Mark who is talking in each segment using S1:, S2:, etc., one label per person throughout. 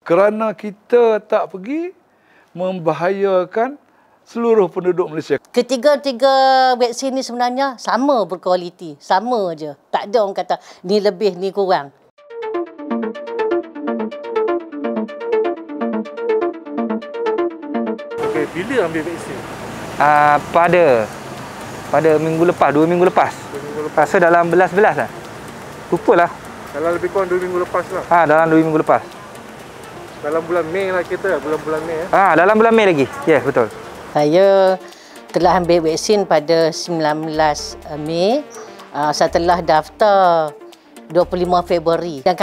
S1: Kerana kita tak pergi, membahayakan seluruh penduduk Malaysia.
S2: Ketiga-tiga vaksin ni sebenarnya sama berkualiti, sama je. Tak ada orang kata ni lebih, ni kurang.
S3: Okey, bila ambil vaksin?
S4: Pada minggu lepas, 2 minggu lepas.
S3: 2 minggu lepas.
S4: Rasa dalam 11 lah. Lupalah.
S3: Dalam lebih kurang 2 minggu lepas lah.
S4: Dalam 2 minggu lepas.
S3: Dalam bulan Mei lah kita, bulan-bulan Mei.
S4: Dalam bulan Mei lagi. Ya, betul.
S2: Saya telah ambil vaksin pada 19 Mei setelah daftar 25 Februari. Dan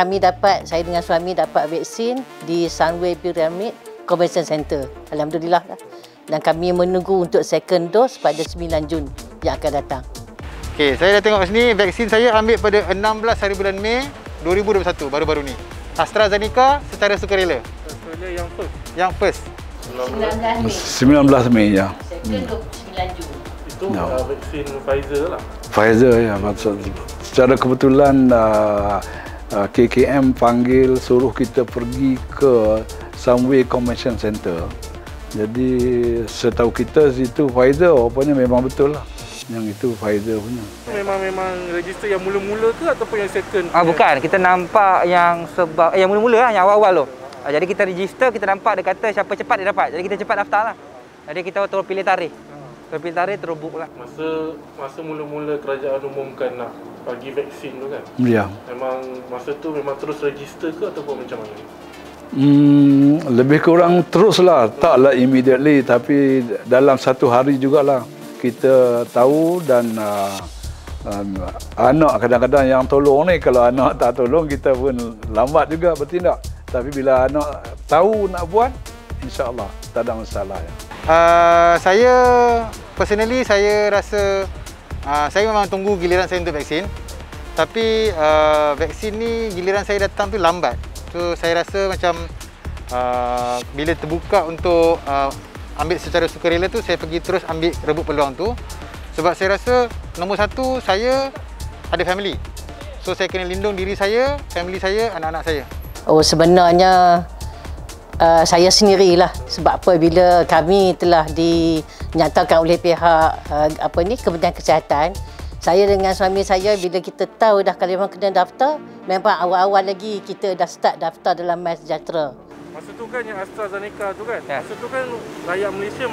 S2: saya dengan suami dapat vaksin di Sunway Pyramid Convention Center. Alhamdulillah. Dan kami menunggu untuk second dose pada 9 Jun yang akan datang.
S5: Okey, saya dah tengok sini vaksin saya ambil pada 16 hari bulan Mei 2021, baru-baru ni. AstraZeneca secara sukarela.
S3: Australia yang first.
S5: Yang first.
S1: 19 Mei ya.
S2: Second 29 Jun.
S3: Itu vaksin Pfizer lah.
S1: Pfizer ya. Secara kebetulan KKM panggil suruh kita pergi ke Sunway Convention Center. Jadi setahu kita situ Pfizer, rupanya memang betul lah. Yang itu Pfizer punya.
S3: Memang register yang mula-mula ke ataupun yang second?
S4: Bukan, kita nampak yang mula-mula lah, yang awal-awal tu. Jadi kita register, kita nampak dia kata siapa cepat dia dapat. Jadi kita cepat daftar lah. Jadi kita terus pilih tarikh. Terus pilih tarikh, terus book lah.
S3: Masa mula-mula kerajaan umumkan nak bagi vaksin tu kan?
S1: Ya.
S3: Memang masa tu memang terus register ke ataupun macam mana?
S1: Lebih kurang teruslah, taklah immediately, tapi dalam 1 hari jugalah kita tahu. Dan anak kadang-kadang yang tolong ni, kalau anak tak tolong kita pun lambat juga bertindak. Tapi bila anak tahu nak buat, insya-Allah tak ada masalah ya.
S5: Saya personally saya rasa saya memang tunggu giliran saya untuk vaksin. Tapi vaksin ni giliran saya datang tu lambat. So saya rasa macam bila terbuka untuk ambil secara sukarela tu, saya pergi terus rebut peluang tu. Sebab saya rasa nombor satu, saya ada family. So saya kena lindung diri saya, family saya, anak-anak saya.
S2: Sebenarnya saya sendirilah. Sebab apa, bila kami telah dinyatakan oleh pihak Kementerian Kesihatan, saya dengan suami saya, bila kita tahu dah kalau memang kena daftar, memang awal-awal lagi kita dah start daftar dalam MySejahtera.
S3: Masa tu kan yang AstraZeneca tu kan,
S4: ya.
S3: Masa tu kan rakyat Malaysia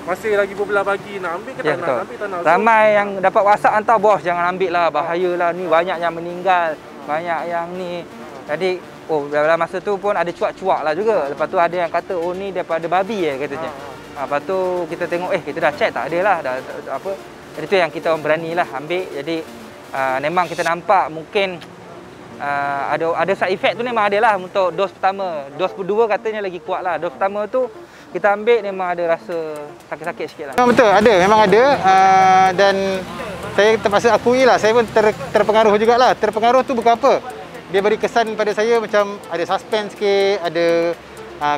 S3: masih lagi berbelah bagi nak ambil ke tak nak ambil, tak nak.
S4: Ramai yang dapat WhatsApp hantar, bos jangan ambil lah, bahayalah ni, banyak yang meninggal, banyak yang ni. Jadi dalam masa tu pun ada cuak-cuak lah juga. Lepas tu ada yang kata ni daripada babi katanya. Lepas tu kita tengok kita dah check, tak ada lah Jadi tu yang kita beranilah ambil. Jadi memang kita nampak mungkin ada side effect tu memang ada lah untuk dos pertama. Dos kedua katanya lagi kuat lah. Dos pertama tu kita ambil memang ada rasa sakit-sakit sikit lah.
S5: Memang betul, memang ada. Dan saya terpaksa akui lah, saya pun terpengaruh jugalah. Terpengaruh tu bukan apa. Dia beri kesan pada saya macam ada suspense sikit, ada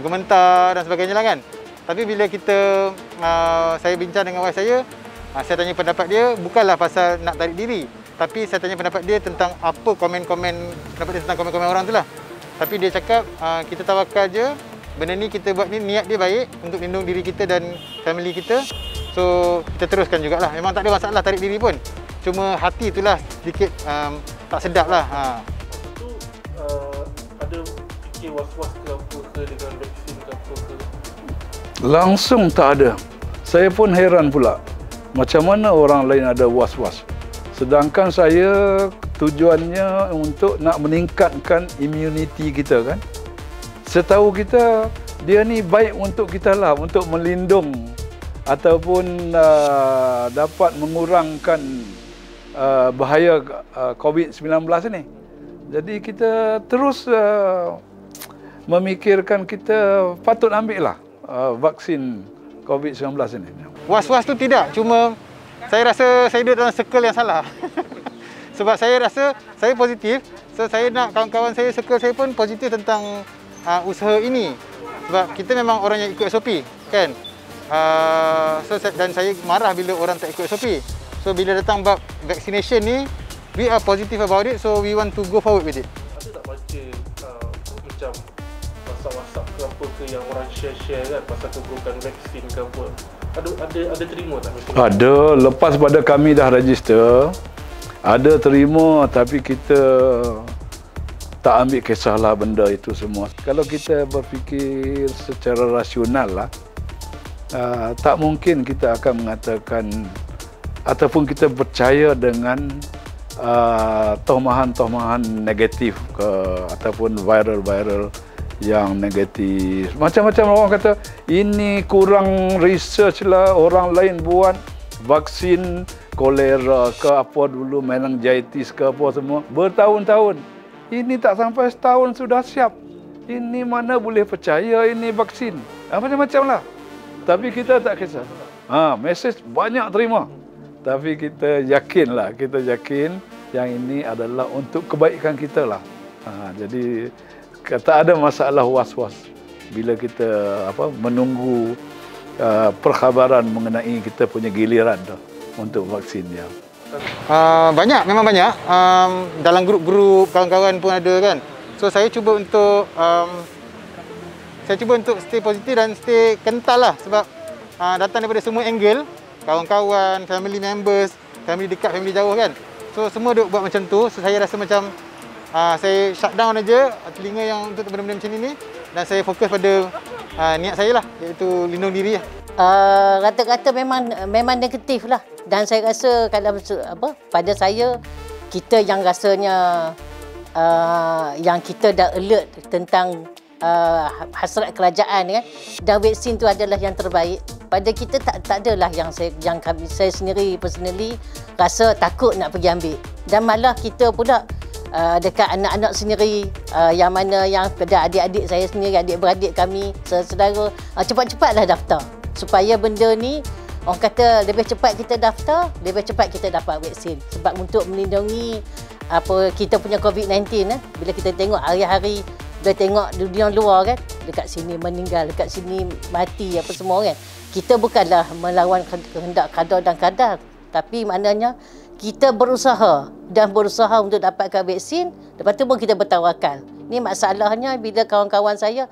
S5: gementar dan sebagainya lah kan. Tapi bila saya bincang dengan wife saya tanya pendapat dia, bukanlah pasal nak tarik diri, tapi saya tanya pendapat dia tentang apa pendapat dia tentang komen-komen orang tu lah. Tapi dia cakap kita tawakal je, benda ni kita buat ni, niat dia baik untuk lindung diri kita dan family kita. So kita teruskan jugalah. Memang tak ada masalah tarik diri pun. Cuma hati itulah sedikit tak sedap lah.
S3: Itu ada fikir was-was ke apa ke dengan vaksin ke apa ke?
S1: Langsung tak ada. Saya pun heran pula. Macam mana orang lain ada was-was. Sedangkan saya tujuannya untuk nak meningkatkan immunity kita kan. Setahu kita, dia ni baik untuk kita lah, untuk melindung ataupun dapat mengurangkan bahaya COVID-19 ni. Jadi kita terus memikirkan kita patut ambil lah vaksin COVID-19 ini.
S5: Was-was tu tidak, cuma saya rasa saya duduk dalam circle yang salah. Sebab saya rasa saya positif, so saya nak kawan-kawan saya, circle saya pun positif tentang usaha ini. Sebab kita memang orang yang ikut SOP, kan? Dan saya marah bila orang tak ikut SOP. So bila datang bab vaccination ni, we are positive about it, so we want to go forward with it.
S3: Ada tak baca macam WhatsApp ke apa ke yang orang share kan pasal keburukan vaksin ke apa. Ada terima tak?
S1: Ada, lepas pada kami dah register, ada terima, tapi kita tak ambil kisahlah benda itu semua. Kalau kita berfikir secara rasional lah, tak mungkin kita akan mengatakan ataupun kita percaya dengan tomahan-tomahan negatif ataupun viral-viral yang negatif. Macam-macam orang kata, ini kurang research lah, orang lain buat vaksin kolera ke apa dulu, meningitis ke apa semua, bertahun-tahun. Ini tak sampai setahun sudah siap. Ini mana boleh percaya ini vaksin. Macam-macam lah. Tapi kita tak kisah. Mesej banyak terima. Tapi kita yakin yang ini adalah untuk kebaikan kita lah. Jadi tak ada masalah was-was bila kita menunggu perkhabaran mengenai kita punya giliran tu untuk vaksin dia.
S5: Banyak, memang banyak. Dalam grup-grup kawan-kawan pun ada kan. So saya cuba untuk stay positif dan stay kental lah, sebab datang daripada semua angle, kawan-kawan, family members, family dekat, family jauh kan. So semua duk buat macam tu. So saya rasa macam saya shut down aja telinga yang untuk benda-benda macam ni, dan saya fokus pada niat saya lah, iaitu lindung diri lah.
S2: Kata-kata memang negatif lah, dan saya rasa kalau pada saya, kita yang rasanya yang kita dah alert tentang hasrat kerajaan kan, dan vaksin tu adalah yang terbaik. Pada kita tak adalah yang saya sendiri personally rasa takut nak pergi ambil, dan malah kita pula dekat anak-anak sendiri, yang mana yang pada adik-adik saya sendiri, adik-beradik kami, saudara, cepat-cepatlah daftar supaya benda ni, orang kata lebih cepat kita daftar, lebih cepat kita dapat vaksin. Sebab untuk melindungi kita punya COVID-19 bila kita tengok hari-hari, bila tengok dunia luar kan, dekat sini meninggal, dekat sini mati apa semua kan, kita bukanlah melawan kehendak qada dan qadar, tapi maknanya kita berusaha untuk dapatkan vaksin. Lepas tu pun kita bertawakal. Ni masalahnya bila kawan-kawan saya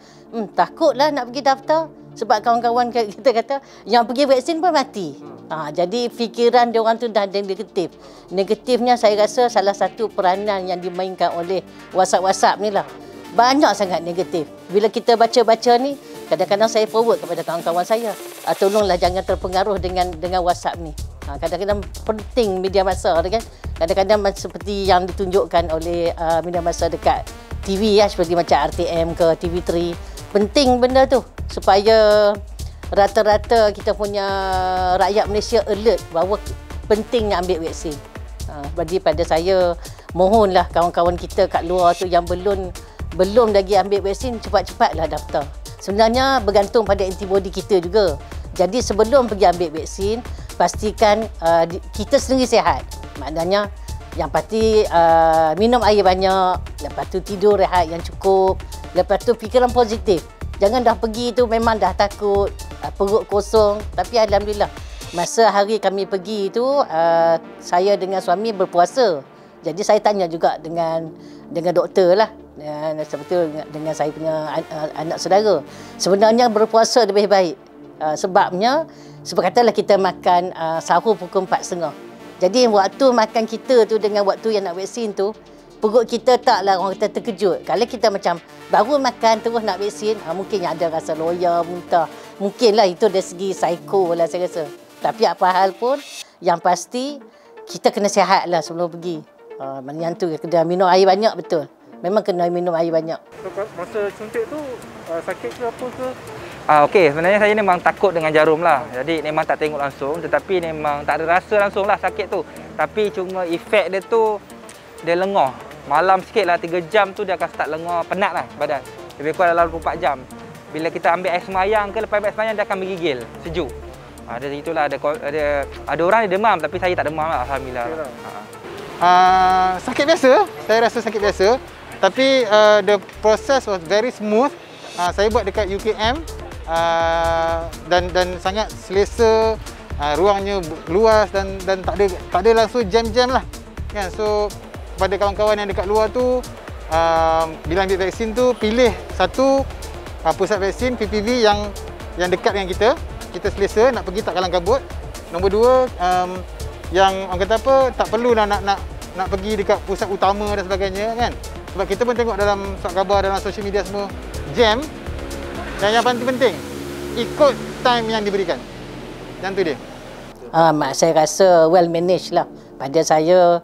S2: takutlah nak pergi daftar, sebab kawan-kawan kita kata yang pergi vaksin pun mati. Jadi fikiran dia orang tu dah negatif. Negatifnya saya rasa salah satu peranan yang dimainkan oleh WhatsApp ni lah. Banyak sangat negatif. Bila kita baca-baca ni, kadang-kadang saya forward kepada kawan-kawan saya, tolonglah jangan terpengaruh dengan WhatsApp ni. Kadang-kadang penting media massa kan. Kadang-kadang seperti yang ditunjukkan oleh media massa dekat TV seperti macam RTM ke TV3. Penting benda tu supaya rata-rata kita punya rakyat Malaysia alert bahawa pentingnya ambil vaksin. Jadi pada saya, mohonlah kawan-kawan kita kat luar tu yang belum lagi ambil vaksin, cepat-cepatlah daftar. Sebenarnya bergantung pada antibody kita juga. Jadi sebelum pergi ambil vaksin, pastikan kita sendiri sihat. Maknanya yang pasti minum air banyak, lepas tu tidur rehat yang cukup, lepas tu fikiran positif. Jangan dah pergi tu memang dah takut, perut kosong. Tapi alhamdulillah, masa hari kami pergi tu, saya dengan suami berpuasa. Jadi saya tanya juga dengan doktor lah, seperti dengan saya punya anak saudara. Sebenarnya berpuasa lebih baik. Sebabnya, katalah kita makan sahur pukul 4.30. Jadi waktu makan kita tu dengan waktu yang nak vaksin tu, perut kita taklah orang kata terkejut. Kalau kita macam baru makan terus nak vaksin, mungkin ada rasa loya, muntah. Mungkinlah itu dari segi psiko lah saya rasa. Tapi apa hal pun, yang pasti kita kena sihat lah sebelum pergi. Yang tu kena minum air banyak, betul. Memang kena minum air banyak.
S3: Masa suntik tu sakit ke apa ke?
S4: Okey, sebenarnya saya memang takut dengan jarum lah. Jadi memang tak tengok langsung, tetapi memang tak ada rasa langsung lah sakit tu. Tapi cuma efek dia tu, dia lengah. Malam sikit lah, 3 jam tu dia akan start lengah, penat lah badan. Lebih kurang dalam 24 jam. Bila kita ambil air semayang ke, lepas ambil air semayang dia akan menggigil, sejuk. Itulah, ada orang yang demam, tapi saya tak demam lah, alhamdulillah.
S5: Sakit biasa, saya rasa sakit biasa. Tapi the process was very smooth. Saya buat dekat UKM. Dan sangat selesa, ruangnya luas dan tak ada langsung jam-jam lah kan. So pada kawan-kawan yang dekat luar tu, bila ambil vaksin tu, pilih satu pusat vaksin PPV yang dekat dengan kita. Kita selesa nak pergi tak kalang kabut. Nombor dua, yang orang kata apa, tak perlulah nak pergi dekat pusat utama dan sebagainya kan. Sebab kita pun tengok dalam surat khabar, dalam social media semua jam. Dan yang paling penting, ikut time yang diberikan. Yang tu dia.
S2: Mak saya rasa well managed lah. Pada saya,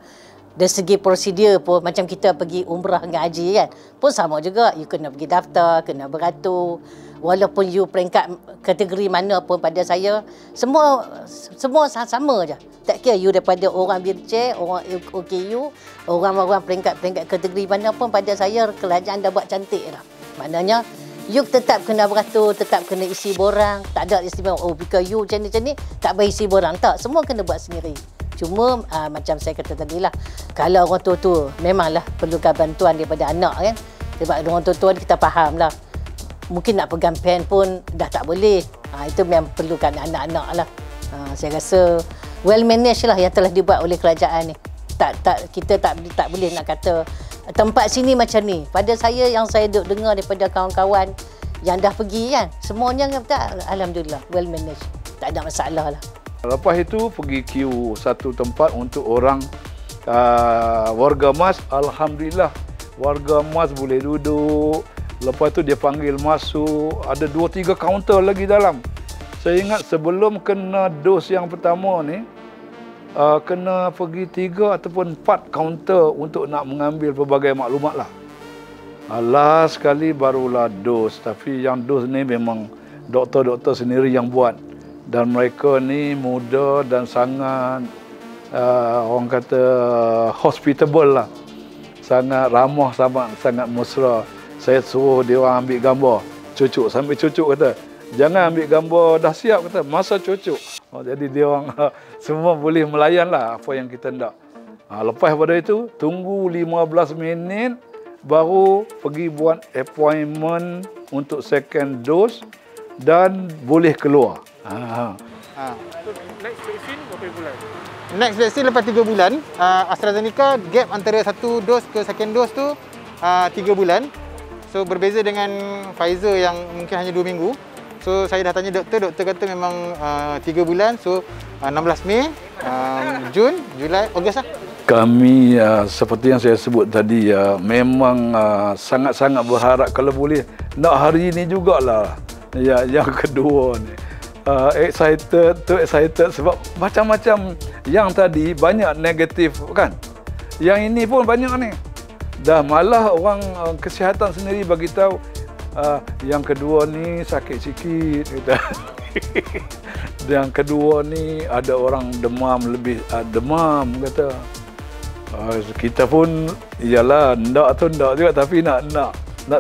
S2: dari segi prosedur pun macam kita pergi umrah dengan haji kan, pun sama juga. You kena pergi daftar, kena beratur. Walaupun you peringkat kategori mana pun, pada saya semua sama je. Tak kira you daripada orang wheelchair, orang OKU, orang peringkat kategori mana pun, pada saya kerajaan dah buat cantik dah. Maknanya you tetap kena beratur, tetap kena isi borang. Tak ada istimewa, oh because you macam ni, tak boleh isi borang. Tak, semua kena buat sendiri. Cuma macam saya kata tadi lah, kalau orang tua-tua memanglah perlukan bantuan daripada anak kan. Sebab orang tua-tua kita faham lah, mungkin nak pegang pen pun dah tak boleh. Itu memang perlukan anak-anak lah. Saya rasa well managed lah yang telah dibuat oleh kerajaan ni. Kita tak boleh nak kata tempat sini macam ni. Pada saya, yang saya dengar daripada kawan-kawan yang dah pergi kan, semuanya kata alhamdulillah well managed. Tak ada masalah lah.
S1: Lepas itu pergi queue satu tempat untuk orang warga MAS. Alhamdulillah warga MAS boleh duduk. Lepas tu dia panggil masuk. Ada 2-3 kaunter lagi dalam. Saya ingat sebelum kena dos yang pertama ni, kena pergi 3 ataupun 4 kaunter untuk nak mengambil pelbagai maklumat lah. Last sekali barulah dos. Tapi yang dos ni memang doktor-doktor sendiri yang buat. Dan mereka ni muda dan sangat orang kata hospitable lah. Sangat ramah, sangat mesra. Saya suruh dia orang ambil gambar. Cucuk, sambil cucuk kata, jangan ambil gambar dah siap kata, masa cucuk. Jadi dia orang semua boleh melayan lah apa yang kita nak. Lepas pada itu, tunggu 15 minit baru pergi buat appointment untuk second dose dan boleh keluar.
S3: So, next vaksin berapa bulan?
S5: Next vaksin lepas 3 bulan. AstraZeneca gap antara satu dos ke second dose tu 3 bulan. So berbeza dengan Pfizer yang mungkin hanya 2 minggu. So saya dah tanya doktor kata memang 3 bulan. So 16 Mei, Jun, Julai, Ogos lah.
S1: Kami seperti yang saya sebut tadi, memang sangat-sangat berharap kalau boleh nak hari ini jugalah. Yang kedua ni. Excited sebab macam-macam yang tadi banyak negatif kan. Yang ini pun banyak ni. Dah malah orang kesihatan sendiri bagi tahu yang kedua ni sakit sikit gitu. Yang kedua ni ada orang demam lebih demam kata. Kita pun iyalah ndak juga tapi nak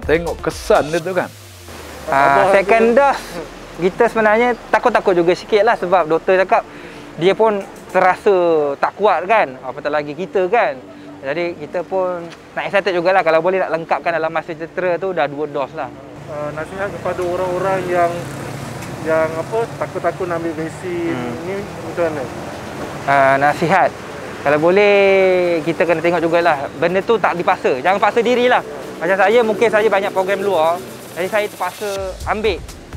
S1: tengok kesan dia tu kan.
S4: Second dose kita sebenarnya takut juga sikit lah sebab doktor cakap dia pun terasa tak kuat kan, apatah lagi kita kan. Jadi kita pun nak excited jugalah kalau boleh nak lengkapkan dalam masa sejahtera tu dah 2 dos lah.
S3: Nasihat kepada orang-orang yang takut-takut nak ambil vaksin ni macam mana?
S4: Nasihat, kalau boleh kita kena tengok jugalah benda tu tak dipaksa, jangan paksa dirilah. Macam saya, mungkin saya banyak program luar, jadi saya terpaksa ambil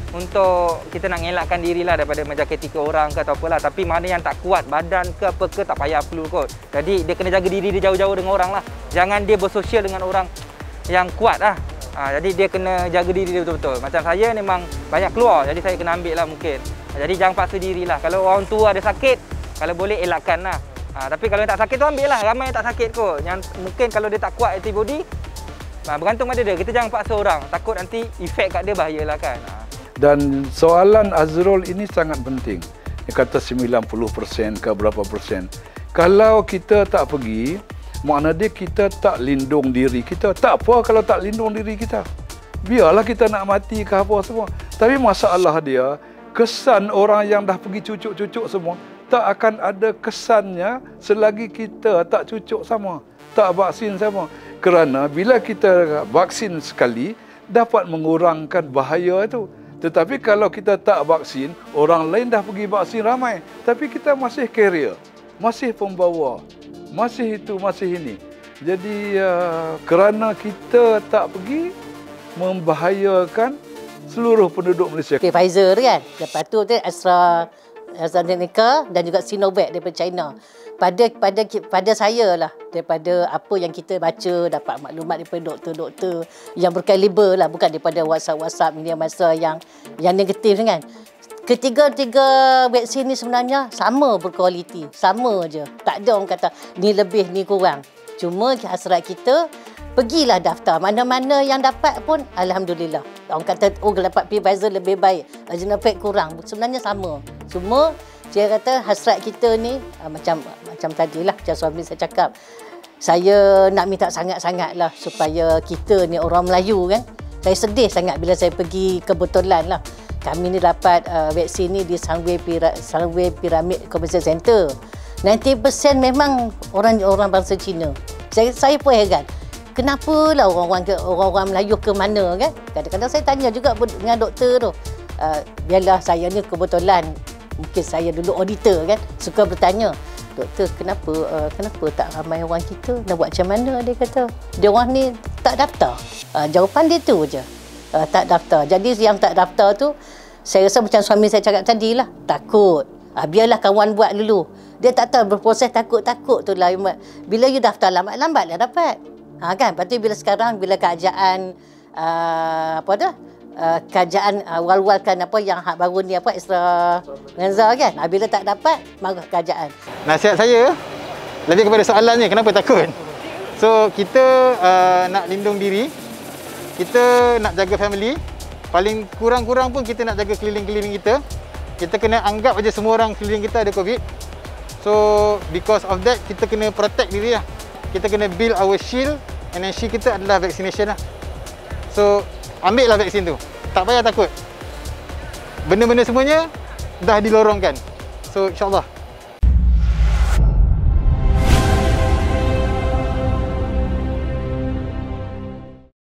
S4: untuk kita nak ngelakkan dirilah daripada menjangkiti ke orang ke atau apalah. Tapi mana yang tak kuat badan ke apa ke, tak payah flu kot. Jadi dia kena jaga diri dia jauh-jauh dengan orang lah. Jangan dia bersosial dengan orang yang kuat lah. Jadi dia kena jaga diri dia betul-betul. Macam saya memang banyak keluar, jadi saya kena ambil lah mungkin. Jadi jangan paksa dirilah. Kalau orang tua ada sakit, kalau boleh elakkan lah. Tapi kalau yang tak sakit tu ambil lah. Ramai yang tak sakit kot. Yang mungkin kalau dia tak kuat antibody, bergantung pada dia. Kita jangan paksa orang. Takut nanti efek kat dia bahayalah kan.
S1: Dan soalan Azrul ini sangat penting. Dia kata 90% ke berapa persen. Kalau kita tak pergi, makna dia kita tak lindung diri kita. Tak apa kalau tak lindung diri kita. Biarlah kita nak mati ke apa semua. Tapi masalah dia, kesan orang yang dah pergi cucuk-cucuk semua, tak akan ada kesannya selagi kita tak cucuk sama, tak vaksin sama. Kerana bila kita vaksin sekali, dapat mengurangkan bahaya itu. Tetapi kalau kita tak vaksin, orang lain dah pergi vaksin ramai. Tapi kita masih carrier, masih pembawa, masih itu, masih ini. Jadi kerana kita tak pergi, membahayakan seluruh penduduk Malaysia.
S2: Okay, Pfizer kan. Lepas tu AstraZeneca dan juga Sinovac daripada China. Pada saya lah, daripada apa yang kita baca, dapat maklumat daripada doktor-doktor yang berkaliber lah, bukan daripada WhatsApp media masa yang negatif kan. Ketiga-tiga vaksin ni sebenarnya sama berkualiti, sama je. Tak ada orang kata ni lebih ni kurang. Cuma hasrat kita, pergilah daftar. Mana-mana yang dapat pun alhamdulillah. Orang kata dapat Pfizer lebih baik, Sinovac kurang. Sebenarnya sama. Cuma saya kata hasrat kita ni macam tadilah macam suami saya cakap. Saya nak minta sangat-sangat lah supaya kita ni orang Melayu kan. Saya sedih sangat bila saya pergi, kebetulan lah kami ni dapat vaksin ni di Sunway Pyramid Convention Center. 90% memang orang bangsa Cina. Saya pun heran. Kenapa lah orang Melayu ke mana kan? Kadang-kadang saya tanya juga dengan doktor tu. Biarlah saya ni kebetulan, mungkin saya dulu auditor kan, suka bertanya, doktor kenapa tak ramai orang kita, nak buat macam mana? Dia kata, dia orang ni tak daftar. Jawapan dia tu je, tak daftar. Jadi yang tak daftar tu, saya rasa macam suami saya cakap tadi lah, takut. Biarlah kawan buat dulu. Dia tak tahu berproses, takut tu lah. Bila you daftar lambat lah dapat. Kan? Lepas tu bila kerajaan kerajaan wal-walkan yang hak baru ni extravaganza kan. Bila tak dapat, marah kerajaan.
S5: Nasihat saya lebih kepada soalannya kenapa takut. So kita nak lindung diri, kita nak jaga family, paling kurang-kurang pun kita nak jaga keliling-keliling kita. Kita kena anggap aja semua orang keliling kita ada COVID. So because of that, kita kena protect diri lah. Kita kena build our shield, and then shield kita adalah vaccination lah. So ambil lah vaksin tu. Tak payah takut. Benda-benda semuanya dah dilorongkan. So insyaAllah